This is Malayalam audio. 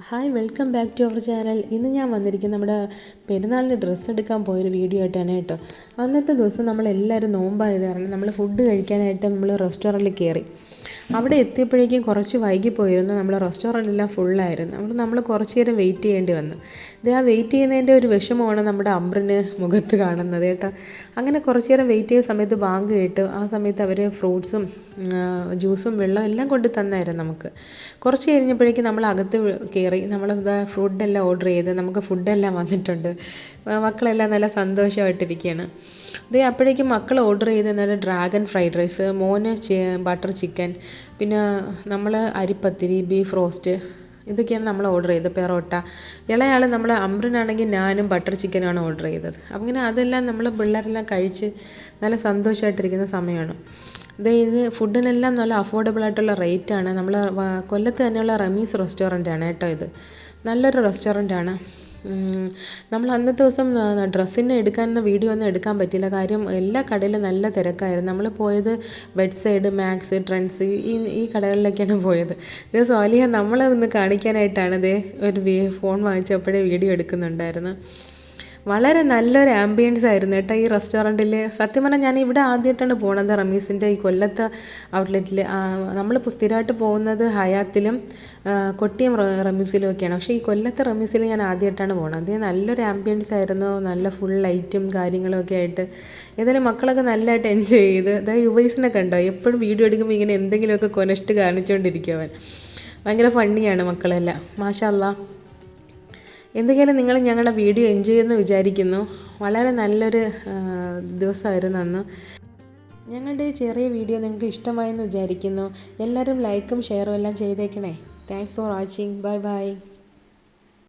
Hi welcome back to our channel. ഇന്ന് ഞാൻ വന്നിരിക്കുന്നത് നമ്മുടെ പെരുന്നാളിന് ഡ്രസ്സ് എടുക്കാൻ പോയൊരു വീഡിയോ ആയിട്ടാണ് കേട്ടോ. അന്നത്തെ ദിവസം നമ്മളെല്ലാവരും നോമ്പായത് കാരണം നമ്മൾ ഫുഡ് കഴിക്കാനായിട്ട് നമ്മൾ റെസ്റ്റോറൻറ്റിൽ കയറി. അവിടെ എത്തിയപ്പോഴേക്കും കുറച്ച് വൈകിപ്പോയിരുന്നു. നമ്മളെ റെസ്റ്റോറൻറ്റെല്ലാം ഫുള്ളായിരുന്നു. അവിടെ നമ്മൾ കുറച്ച് നേരം വെയിറ്റ് ചെയ്യേണ്ടി വന്നു. ഇത് ആ വെയിറ്റ് ചെയ്യുന്നതിൻ്റെ ഒരു വിഷമമാണ് നമ്മുടെ അമ്രിന് മുഖത്ത് കാണുന്നത് കേട്ടോ. അങ്ങനെ കുറച്ച് നേരം വെയിറ്റ് ചെയ്ത സമയത്ത് ബാങ്ക് കേട്ടു. ആ സമയത്ത് അവർ ഫ്രൂട്ട്സും ജ്യൂസും വെള്ളവും എല്ലാം കൊണ്ട് തന്നായിരുന്നു നമുക്ക്. കുറച്ച് കഴിഞ്ഞപ്പോഴേക്കും നമ്മൾ അകത്ത് കയറി. നമ്മൾ ഫുഡെല്ലാം ഓർഡർ ചെയ്ത് നമുക്ക് ഫുഡെല്ലാം വന്നിട്ടുണ്ട്. മക്കളെല്ലാം നല്ല സന്തോഷമായിട്ടിരിക്കുകയാണ്. ഇത് അപ്പോഴേക്കും മക്കൾ ഓർഡർ ചെയ്ത് എന്നാൽ ഡ്രാഗൺ ഫ്രൈഡ് റൈസ്, മോന് ബട്ടർ ചിക്കൻ, പിന്നെ നമ്മൾ അരിപ്പത്തിരി, ബീഫ് റോസ്റ്റ്, ഇതൊക്കെയാണ് നമ്മൾ ഓർഡർ ചെയ്തത്. പെറോട്ട. ഇളയാൾ നമ്മൾ അമ്രിനാണെങ്കിൽ ഞാനും ബട്ടർ ചിക്കനുമാണ് ഓർഡർ ചെയ്തത്. അങ്ങനെ അതെല്ലാം നമ്മൾ പിള്ളേരെല്ലാം കഴിച്ച് നല്ല സന്തോഷമായിട്ടിരിക്കുന്ന സമയമാണ്. ഇത് ഫുഡിനെല്ലാം നല്ല അഫോർഡബിൾ ആയിട്ടുള്ള റേറ്റാണ്. നമ്മൾ കൊല്ലത്ത് തന്നെയുള്ള റമീസ് റെസ്റ്റോറൻ്റാണ് കേട്ടോ. ഇത് നല്ലൊരു റെസ്റ്റോറൻ്റാണ്. നമ്മൾ അന്നത്തെ ദിവസം ഡ്രസ്സിന് എടുക്കാനെന്ന വീഡിയോ ഒന്നും എടുക്കാൻ പറ്റിയില്ല. കാര്യം എല്ലാ കടയിലും നല്ല തിരക്കായിരുന്നു. നമ്മൾ പോയത് ബെഡ് സൈഡ്, മാക്സ്, ട്രെൻഡ്സ് ഈ കടകളിലൊക്കെയാണ് പോയത്. ഇത് സോലിയ നമ്മളെ ഒന്ന് കാണിക്കാനായിട്ടാണ് ഒരു ഫോൺ വാങ്ങിച്ചപ്പോഴേ വീഡിയോ എടുക്കുന്നുണ്ടായിരുന്നു. വളരെ നല്ലൊരു ആംബിയൻസ് ആയിരുന്നു കേട്ടോ ഈ റെസ്റ്റോറൻറ്റിൽ. സത്യം പറഞ്ഞാൽ ഞാൻ ഇവിടെ ആദ്യമായിട്ടാണ് പോകുന്നത് റമീസിൻ്റെ ഈ കൊല്ലത്തെ ഔട്ട്ലെറ്റിൽ. നമ്മൾ സ്ഥിരമായിട്ട് പോകുന്നത് ഹയാത്തിലും കൊട്ടിയം റമീസിലും ഒക്കെയാണ്. പക്ഷേ ഈ കൊല്ലത്തെ റമീസിൽ ഞാൻ ആദ്യമായിട്ടാണ് പോകുന്നത്. നല്ലൊരു ആംബിയൻസ് ആയിരുന്നു. നല്ല ഫുൾ ലൈറ്റും കാര്യങ്ങളും ഒക്കെ ആയിട്ട്. ഏതായാലും മക്കളൊക്കെ നല്ലതായിട്ട് എൻജോയ് ചെയ്ത്. അതായത് യുവൈസിനെ കണ്ടോ, എപ്പോഴും വീഡിയോ എടുക്കുമ്പോൾ ഇങ്ങനെ എന്തെങ്കിലുമൊക്കെ കൊനസ്റ്റ് കാണിച്ചുകൊണ്ടിരിക്കും അവൻ. ഭയങ്കര ഫണ്ണിയാണ് മക്കളെല്ലാം. മാഷാ അല്ലാ. എന്തെങ്കിലും നിങ്ങൾ ഞങ്ങളുടെ വീഡിയോ എൻജോയ് ചെയ്യുമെന്ന് വിചാരിക്കുന്നു. വളരെ നല്ലൊരു ദിവസമായിരുന്നു അന്ന്. ഞങ്ങളുടെ ചെറിയ വീഡിയോ നിങ്ങൾക്ക് ഇഷ്ടമായെന്ന് വിചാരിക്കുന്നു. എല്ലാവരും ലൈക്കും ഷെയറും എല്ലാം ചെയ്തേക്കണേ. Thanks for watching. Bye bye.